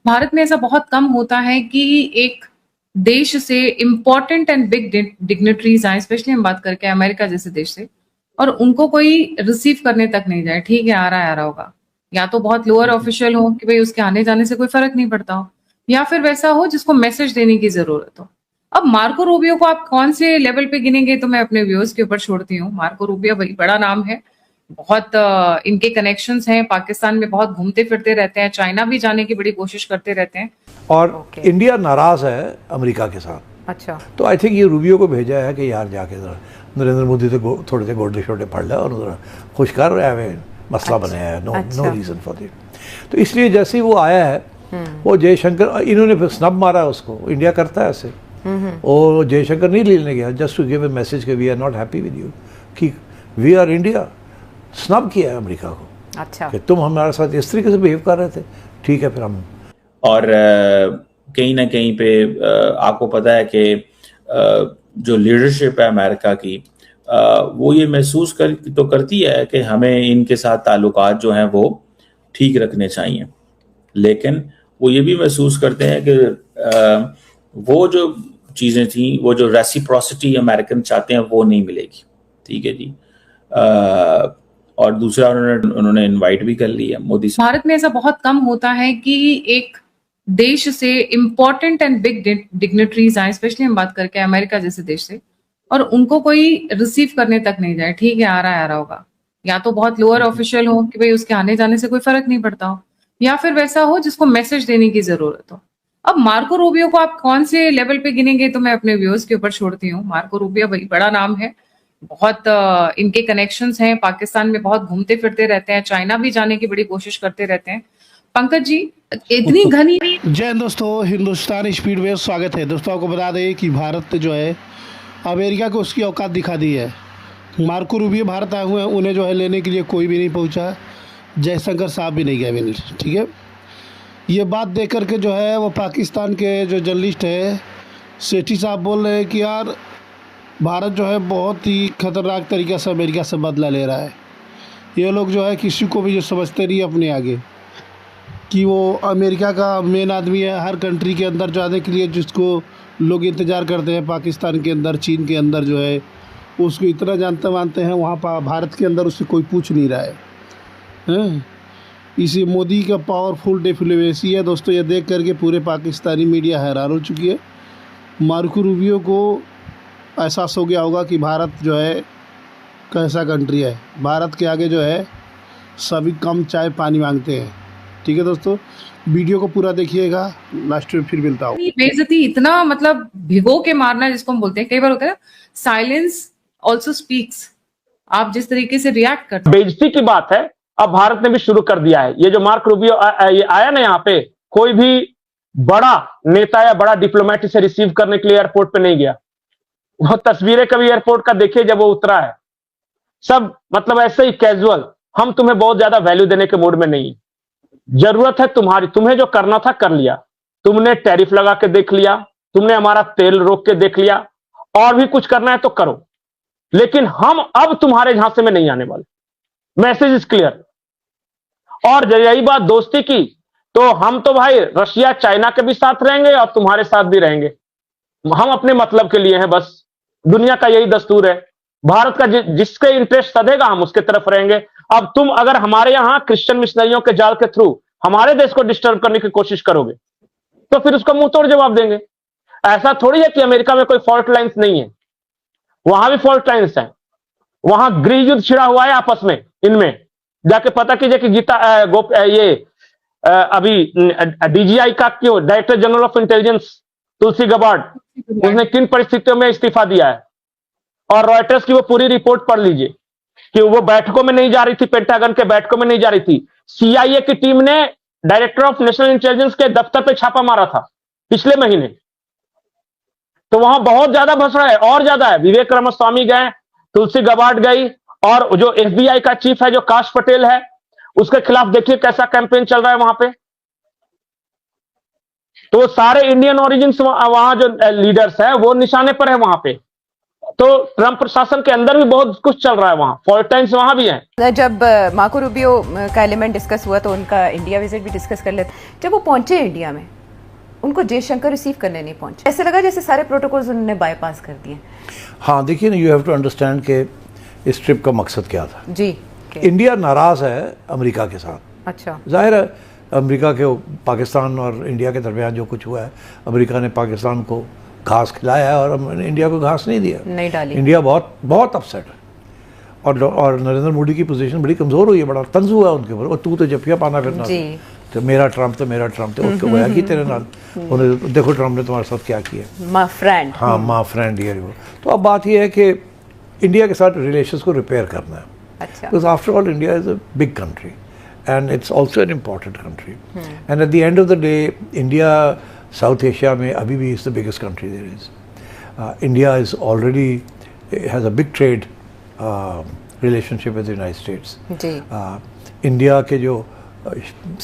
भारत में ऐसा बहुत कम होता है कि एक देश से इम्पोर्टेंट एंड बिग डिग्निटरीज आए, स्पेशली हम बात करके अमेरिका जैसे देश से, और उनको कोई रिसीव करने तक नहीं जाए। ठीक है, आ रहा होगा, या तो बहुत लोअर ऑफिशियल हो कि भाई उसके आने जाने से कोई फर्क नहीं पड़ता हो, या फिर वैसा हो जिसको मैसेज देने की जरूरत हो। अब मार्को रूबियो को आप कौन से लेवल पे गिनेंगे तो मैं अपने व्यूअर्स के ऊपर छोड़ती हूँ। मार्को रूबियो बड़ी बड़ा नाम है, बहुत इनके कनेक्शंस हैं, पाकिस्तान में बहुत घूमते फिरते रहते हैं, चाइना भी जाने की बड़ी कोशिश करते रहते हैं। और इंडिया नाराज है अमेरिका के साथ। अच्छा, तो आई थिंक ये रूबियो को भेजा है कि यार जाके जरा नरेंद्र मोदी तो थोड़े से गोडे छोटे पढ़ ले और जरा खुश कर रहे हैं, मसला बनाया है, नो रीज़न फॉर दिट। तो इसलिए जैसे ही वो आया है, वो जयशंकर, इन्होंने फिर स्नब मारा उसको, इंडिया करता है ऐसे। और जयशंकर नहीं लेने गया, just to give a message कि we are not happy with you, कि वी आर इंडिया। स्नब किया है अमेरिका को, अच्छा, कि तुम हमारे साथ इस तरीके से बिहेव कर रहे थे, ठीक है फिर हम। और कहीं ना कहीं पे आपको पता है कि जो लीडरशिप है अमेरिका की, वो ये महसूस तो करती है कि हमें इनके साथ ताल्लुकात जो हैं वो ठीक रखने चाहिए, लेकिन वो ये भी महसूस करते हैं कि वो जो चीज़ें थी, वो जो रेसिप्रोसिटी अमेरिकन चाहते हैं वो नहीं मिलेगी। ठीक है जी। और दूसरा उन्होंने इनवाइट भी कर लिया मोदी से। भारत में ऐसा बहुत कम होता है कि एक देश से इम्पोर्टेंट एंड बिग डिग्निटरीज आए, स्पेशली हम बात करके अमेरिका जैसे देश से, और उनको कोई रिसीव करने तक नहीं जाए। ठीक है, आ रहा होगा, या तो बहुत लोअर ऑफिशियल हो कि भाई उसके आने जाने से कोई फर्क नहीं पड़ता हो, या फिर वैसा हो जिसको मैसेज देने की जरूरत हो। अब मार्को रूबियो को आप कौन से लेवल पे गिनेंगे तो मैं अपने व्यूअर्स के ऊपर छोड़ती हूँ। मार्को रूबियो बड़ी बड़ा नाम है, बहुत इनके कनेक्शंस हैं, पाकिस्तान में बहुत घूमते फिरते रहते हैं, चाइना भी जाने की बड़ी कोशिश करते रहते हैं। पंकज जी, इतनी घनी जय हिंद दोस्तों, हिंदुस्तान स्पीडवे स्वागत है। दोस्तों आपको बता दें कि भारत जो है अमेरिका को उसकी औकात दिखा दी है। मार्को रूबियो भारत आए हुए हैं, उन्हें जो है लेने के लिए कोई भी नहीं पहुंचा, जयशंकर साहब भी नहीं गए मिल, ठीक है। ये बात देख करके जो है वो पाकिस्तान के जो जर्नलिस्ट है सेठी साहब बोल रहे हैं कि यार भारत जो है बहुत ही ख़तरनाक तरीक़े से अमेरिका से बदला ले रहा है। ये लोग जो है किसी को भी जो समझते नहीं अपने आगे कि वो अमेरिका का मेन आदमी है। हर कंट्री के अंदर जाने के लिए जिसको लोग इंतज़ार करते हैं, पाकिस्तान के अंदर, चीन के अंदर जो है उसको इतना जानते मानते हैं, वहाँ पर भारत के अंदर उससे कोई पूछ नहीं रहा है। इसी मोदी का पावरफुल डिप्लोमेसी है दोस्तों। ये देख करके पूरे पाकिस्तानी मीडिया हैरान हो चुकी है। मार्को रूबियो को एहसास हो गया होगा कि भारत जो है कैसा कंट्री है। भारत के आगे जो है सभी कम चाय पानी मांगते हैं। ठीक है दोस्तों, वीडियो को पूरा देखिएगा, लास्ट में फिर मिलता हूँ। बेइज्जती, इतना मतलब भिगो के मारना जिसको हम बोलते हैं, कई बार होता है साइलेंस ऑल्सो स्पीक्स। आप जिस तरीके से रिएक्ट करते हैं, बेइज्जती की बात है। अब भारत ने भी शुरू कर दिया है। ये जो मार्को रूबियो ये आया ना, यहाँ पे कोई भी बड़ा नेता या बड़ा डिप्लोमेट से रिसीव करने के लिए एयरपोर्ट पे नहीं गया। वो तस्वीरें कभी एयरपोर्ट का देखिए जब वो उतरा है, सब मतलब ऐसे ही कैजुअल। हम तुम्हें बहुत ज्यादा वैल्यू देने के मूड में नहीं, जरूरत है तुम्हारी, तुम्हें जो करना था कर लिया। तुमने टैरिफ लगा के देख लिया, तुमने हमारा तेल रोक के देख लिया, और भी कुछ करना है तो करो, लेकिन हम अब तुम्हारे झांसे में नहीं आने वाले। Message is clear. और यही बात दोस्ती की, तो हम तो भाई रशिया चाइना के भी साथ रहेंगे और तुम्हारे साथ भी रहेंगे। हम अपने मतलब के लिए हैं बस। दुनिया का यही दस्तूर है। भारत का जिसके इंटरेस्ट सधेगा हम उसके तरफ रहेंगे। अब तुम अगर हमारे यहां क्रिश्चियन मिशनरियों के जाल के थ्रू हमारे देश को डिस्टर्ब करने की कोशिश करोगे तो फिर उसका मुंह तोड़ जवाब देंगे। ऐसा थोड़ी है कि अमेरिका में कोई फॉल्ट लाइन्स नहीं है, वहां भी फॉल्ट लाइन्स हैं। वहां गृह युद्ध छिड़ा हुआ है आपस में। इनमें जाके पता कीजिए कि अभी डीजीआई का क्यों, director general of intelligence Tulsi Gabbard, उसने किन परिस्थितियों में इस्तीफा दिया है। और रॉयटर्स की वो पूरी रिपोर्ट पढ़ लीजिए कि वो बैठकों में नहीं जा रही थी, पेंटागन के बैठकों में नहीं जा रही थी। सीआईए की टीम ने डायरेक्टर ऑफ नेशनल इंटेलिजेंस के दफ्तर पे छापा मारा था पिछले महीने। तो वहां बहुत ज्यादा भसड़ा है, और ज्यादा है। विवेक रामास्वामी गए, तुलसी गबार्ड गई, और जो एफबीआई का चीफ है जो काश पटेल है, उसके खिलाफ देखिए कैसा कैंपेन चल रहा है वहां पे। तो सारे इंडियन ओरिजिन वहां जो लीडर्स है वो निशाने पर है वहां पे। तो ट्रंप प्रशासन के अंदर भी बहुत कुछ चल रहा है, वहां फॉल्ट टाइम्स वहां भी है। जब मार्को रूबियो का एलिमेंट डिस्कस हुआ तो उनका इंडिया विजिट भी डिस्कस कर लेते। जब वो पहुंचे इंडिया में, उनको जयशंकर रिसीव करने नहीं पहुंचे, ऐसे लगा जैसे सारे प्रोटोकॉल्स उन्होंने बाईपास कर दिए। हाँ देखिए ना, यू हैव टू अंडरस्टैंड कि इस ट्रिप का मकसद क्या था। जी इंडिया नाराज़ है अमेरिका के साथ। अच्छा। जाहिर है अमेरिका के पाकिस्तान और इंडिया के दरमियान जो कुछ हुआ है, अमेरिका ने पाकिस्तान को घास खिलाया है और इंडिया को घास नहीं दिया, नहीं डाली। इंडिया बहुत बहुत अपसेट है और नरेंद्र मोदी की पोजीशन बड़ी कमज़ोर हुई है, बड़ा तंज हुआ है उनके ऊपर। और तू तो जपिया पाना फिरना जी। तो मेरा ट्रम्प तो उसको होया कि तेरे नाल उन्हें देखो ट्रम्प ने तुम्हारे साथ क्या किया। My friend. हाँ माँ फ्रेंड ये वो। तो अब बात ये है कि इंडिया के साथ रिलेशंस को रिपेयर करना है। अच्छा। Because after all India is a big country and it's also an important country. And at the end of the day, India, South Asia में अभी भी is the biggest country there is. India is already has a big trade relationship with the United States. Ji. India के जो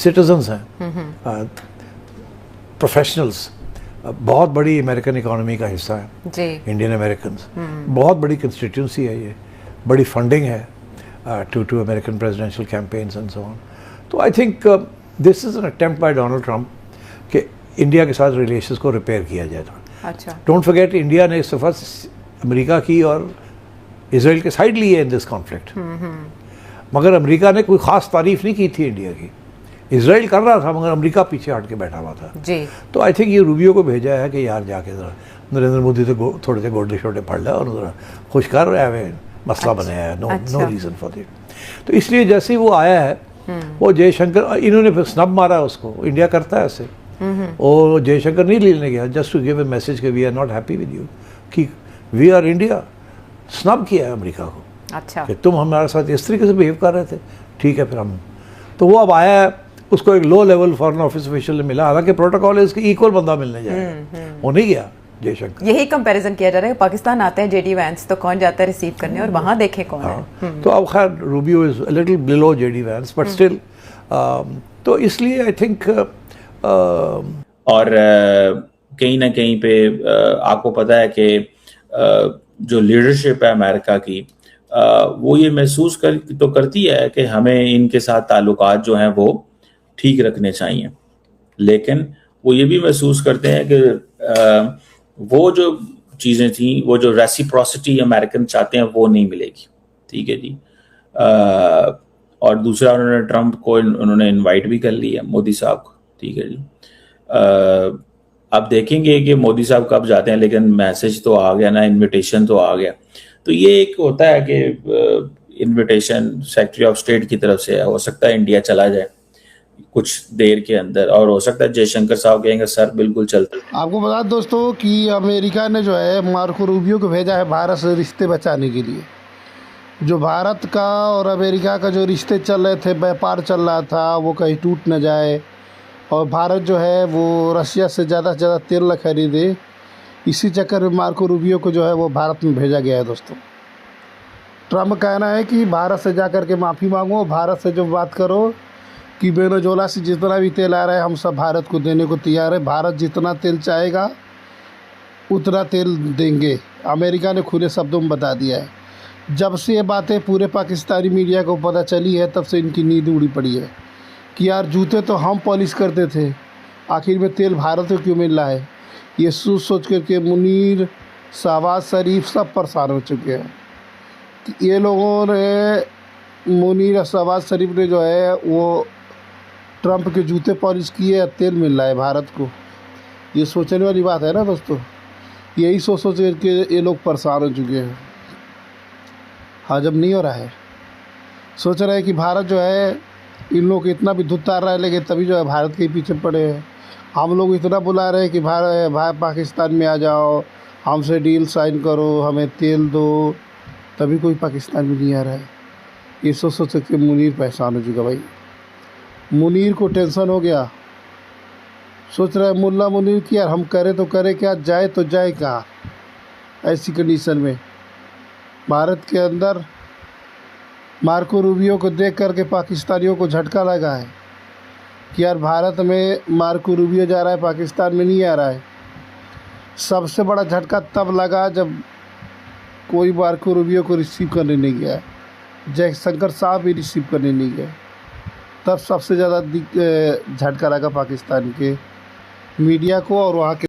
citizens हैं, professionals, बहुत बड़ी American economy का हिस्सा है जी। Indian American. बहुत बड़ी कंस्टिट्यूंसी है ये, बड़ी फंडिंग है to American presidential campaigns and so on. तो I think this is an attempt bye Donald Trump कि इंडिया के साथ रिलेशंस को रिपेयर किया जाए थोड़ा। अच्छा। डोंट फॉरगेट इंडिया ने इस दफ़ा अमेरिका की और इसराइल के साइड ली है इन दिस कॉन्फ्लिक्ट। मगर अमेरिका ने कोई ख़ास तारीफ नहीं की थी इंडिया की। इसराइल कर रहा था मगर अमेरिका पीछे हट के बैठा हुआ था। जी। तो आई थिंक ये रूबियो को भेजा है कि यार जाके ज़रा नरेंद्र मोदी तो थोड़े से गोडे शोडे पढ़ लिया और ज़रा खुश कर रहा है, मसला बनाया है, नो रीज़न फॉर दिट। तो इसलिए जैसे ही वो आया है, वो जयशंकर, इन्होंने फिर स्नब मारा उसको, इंडिया करता है ऐसे। और जयशंकर नहीं लेने गया, just to give a message कि we are not happy with you, कि वी आर इंडिया। स्नब किया है अमेरिका को। अच्छा। कि तुम हमारे साथ इस तरीके से बिहेव कर रहे थे, ठीक है फिर हम। तो वो अब आया है, उसको एक low level foreign office official ने मिला, हालांकि प्रोटोकॉल है इसके इक्वल बंदा मिलने जाएगा, वो नहीं गया जयशंकर। यही कंपैरिजन किया जा रहा है, पाकिस्तान आते हैं जेडी वैंस तो कौन जाता है रिसीव करने और वहां देखे कौन है। तो अब खैर Rubio is a little below JD Vance but still, तो इसलिए आई थिंक और कहीं ना कहीं पे आपको पता है कि जो लीडरशिप है अमेरिका की, वो ये महसूस तो करती है कि हमें इनके साथ ताल्लुकात जो हैं वो ठीक रखने चाहिए, लेकिन वो ये भी महसूस करते हैं कि वो जो चीज़ें थी, वो जो रेसिप्रोसिटी अमेरिकन चाहते हैं वो नहीं मिलेगी। ठीक है जी। और दूसरा उन्होंने ट्रंप को उन्होंने इनवाइट भी कर लिया, मोदी साहब को। ठीक है जी। अब देखेंगे कि मोदी साहब कब जाते हैं, लेकिन मैसेज तो आ गया ना, इनविटेशन तो आ गया। तो ये एक होता है कि इनविटेशन सेक्रेटरी ऑफ स्टेट की तरफ से है, हो सकता है इंडिया चला जाए कुछ देर के अंदर, और हो सकता है जयशंकर साहब कहेंगे सर बिल्कुल चलते। आपको बता दें दोस्तों कि अमेरिका ने जो है मार्को रूबियो को भेजा है भारत से रिश्ते बचाने के लिए। जो भारत का और अमेरिका का जो रिश्ते चल रहे थे, व्यापार चल रहा था, वो कहीं टूट न जाए, और भारत जो है वो रशिया से ज़्यादा तेल न खरीदे। इसी चक्कर में मार्को रूबियो को जो है वो भारत में भेजा गया है दोस्तों। ट्रम्प का कहना है कि भारत से जा कर के माफ़ी मांगो, भारत से जो बात करो कि वेनेजुएला से जितना भी तेल आ रहा है हम सब भारत को देने को तैयार है, भारत जितना तेल चाहेगा उतना तेल देंगे। अमेरिका ने खुले शब्दों में बता दिया है। जब से ये बातें पूरे पाकिस्तानी मीडिया को पता चली है, तब से इनकी नींद उड़ी पड़ी है कि यार जूते तो हम पॉलिश करते थे, आखिर में तेल भारत को क्यों मिल रहा है। ये सोच करके मुनीर, शहबाज शरीफ सब परेशान हो चुके हैं। ये लोगों ने, मुनीर और शहबाज शरीफ ने जो है वो ट्रंप के जूते पॉलिश किए, तेल मिल रहा है भारत को। ये सोचने वाली बात है ना दोस्तों। यही सोच के ये लोग परेशान हो चुके हैं, हजम नहीं हो रहा है। सोच रहे हैं कि भारत जो है इन लोग को इतना भी धुतार रहा है, लेकिन तभी जो है भारत के पीछे पड़े हैं। हम लोग इतना बुला रहे हैं कि भाई पाकिस्तान में आ जाओ, हमसे डील साइन करो, हमें तेल दो, तभी कोई पाकिस्तान में नहीं आ रहा है। ये सोच के मुनीर परेशान हो चुका भाई। मुनीर को टेंशन हो गया, सोच रहा है मुल्ला मुनीर कि यार हम करें तो करें क्या, जाए तो जाए कहाँ। ऐसी कंडीशन में भारत के अंदर मार्को रूबियो को देख करके पाकिस्तानियों को झटका लगा है कि यार भारत में मार्को रूबियो जा रहा है, पाकिस्तान में नहीं आ रहा है। सबसे बड़ा झटका तब लगा जब कोई मार्को रूबियो को रिसीव करने नहीं गया, जयशंकर साहब भी रिसीव करने नहीं गए। तब सबसे ज़्यादा झटका लगा पाकिस्तान के मीडिया को और वहाँ के